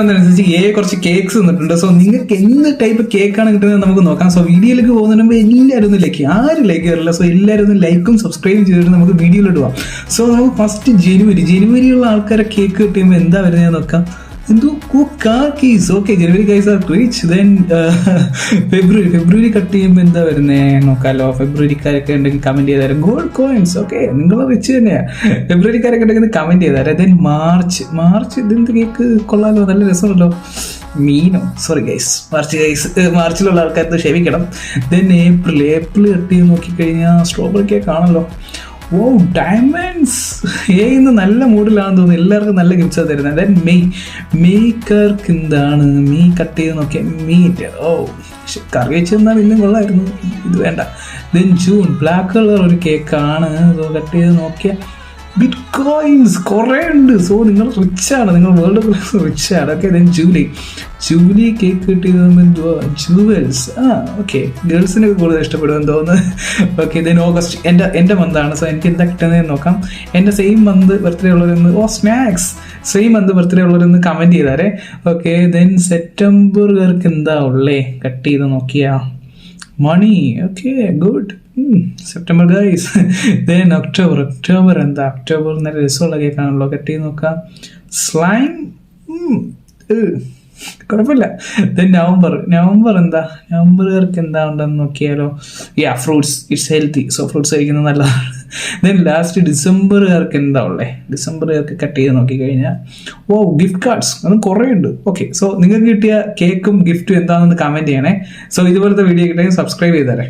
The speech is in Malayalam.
വന്നതനുസരിച്ച് കുറച്ച് കേക്ക്സ് തന്നിട്ടുണ്ട്. സോ നിങ്ങൾക്ക് എന്ത് ടൈപ്പ് കേക്കാണ് കിട്ടുന്നത് നമുക്ക് നോക്കാം. സോ വീഡിയോയിലേക്ക് പോകുന്നതിന് മുമ്പ് എല്ലാവരും ഒന്ന് ലൈക്ക്, ആരും ലൈക്ക് ചെയ്യാറില്ല. സോ എല്ലാവരും ഒന്ന് ലൈക്കും സബ്സ്ക്രൈബും ചെയ്തിട്ട് നമുക്ക് വീഡിയോയിലോട്ട് പോകാം. സോ നമുക്ക് ഫസ്റ്റ് ജനുവരിയുള്ള ആൾക്കാരെ കേക്ക് കിട്ടുമ്പോൾ എന്താ വരുന്നത് നോക്കാം. എന്തോ കാക്കീസ്. Okay, January guys are rich. Then February cut ചെയ്യുമ്പോൾ എന്താ വരുന്നത് നോക്കാമല്ലോ. ഫെബ്രുവരിക്കാരൊക്കെ ഉണ്ടെങ്കിൽ കമന്റ് ചെയ്താലും ഗോൾഡ് കോയിൻസ്. ഓക്കെ, നിങ്ങൾ റിച്ച് തന്നെയാണ്. ഫെബ്രുവരിക്കാരൊക്കെ ഉണ്ടെങ്കിൽ കമന്റ് ചെയ്താൽ. ദെൻ മാർച്ച് ഇതെന്ത് കേക്ക് കൊള്ളാലോ, നല്ല രസമല്ലോ. മീനോ, സോറി ഗൈസ്, മാർച്ചിലുള്ള ആൾക്കാർക്ക് ക്ഷമിക്കണം. ദെൻ ഏപ്രിൽ കട്ട് ചെയ്ത് നോക്കിക്കഴിഞ്ഞാൽ സ്ട്രോബെറി കേക്ക് ആണല്ലോ. ഓ, ഡയമണ്ട്സ്. ഇന്ന് നല്ല മൂഡിലാണെന്ന് തോന്നുന്നു. എല്ലാവർക്കും നല്ല ഗിഫ്റ്റ്സാണ് തരുന്നത്. ദെൻ മെയ്ക്കാർക്ക് എന്താണ് കട്ട് ചെയ്ത് നോക്കിയാൽ മീറ്റ്. ഓ, കറി വെച്ച് തന്നാൽ ഇന്നും കൊള്ളായിരുന്നു, ഇത് വേണ്ട. ദെൻ ജൂൺ ബ്ലാക്ക് കളർ ഒരു കേക്കാണ്. സോ കട്ട് ചെയ്ത് നോക്കിയാൽ ബിറ്റ് കോയിൻസ് കുറേ ഉണ്ട്. സോ നിങ്ങൾ റിച്ചാണ്, നിങ്ങൾ വേൾഡ് ക്ലാസ് റിച്ചാണ്. ഓക്കെ, ദെൻ ജൂലി കേക്ക് കിട്ടിയത് എന്തുവാ, ജുവൽസ്. ഓക്കെ, ഗേൾസിനൊക്കെ കൂടുതൽ ഇഷ്ടപ്പെടുമെന്ന് തോന്നുന്നു. ഓക്കെ, ദെൻ ഓഗസ്റ്റ് എൻ്റെ മന്താണ്. സോ എനിക്ക് എന്താ കിട്ടുന്നതെന്ന് നോക്കാം. എൻ്റെ സെയിം മന്ത് ബർത്ത്ഡേ ഉള്ളവരൊന്ന് സ്നാക്സ് സെയിം മന്ത് ബർത്ത്ഡേ ഉള്ളവരൊന്ന് കമൻറ്റ് ചെയ്താരേ. ഓക്കെ, ദെൻ സെപ്റ്റംബറുകാർക്ക് എന്താ ഉള്ളേ കട്ട് ചെയ്ത് നോക്കിയാ money. Okay, good. September guys. Then October എന്താ, ഒക്ടോബർ നല്ല രസമുള്ള കേക്കാണല്ലോ. കട്ട് ചെയ്ത് നോക്കാം. സ്ലൈം, കുഴപ്പമില്ല. ദെൻ നവംബർ എന്താ, നവംബറുകാർക്ക് എന്താ ഉണ്ടെന്ന് നോക്കിയാലോ. Fruits, it's healthy. So fruits കഴിക്കുന്നത് നല്ലതാണ്. ദെൻ ലാസ്റ്റ് ഡിസംബറുകാർക്ക് എന്താ ഉള്ളേ, ഡിസംബറുകാർക്ക് കട്ട് ചെയ്ത് നോക്കിക്കഴിഞ്ഞാൽ ഗിഫ്റ്റ് കാർഡ്സ്, അതും കുറേ ഉണ്ട്. ഓക്കെ, സോ നിങ്ങൾക്ക് കിട്ടിയ കേക്കും ഗിഫ്റ്റും എന്താണെന്ന് കമൻറ്റ് ചെയ്യണേ. സോ ഇതുപോലത്തെ വീഡിയോ കിട്ടിയെങ്കിൽ സബ്സ്ക്രൈബ് ചെയ്തേരെ.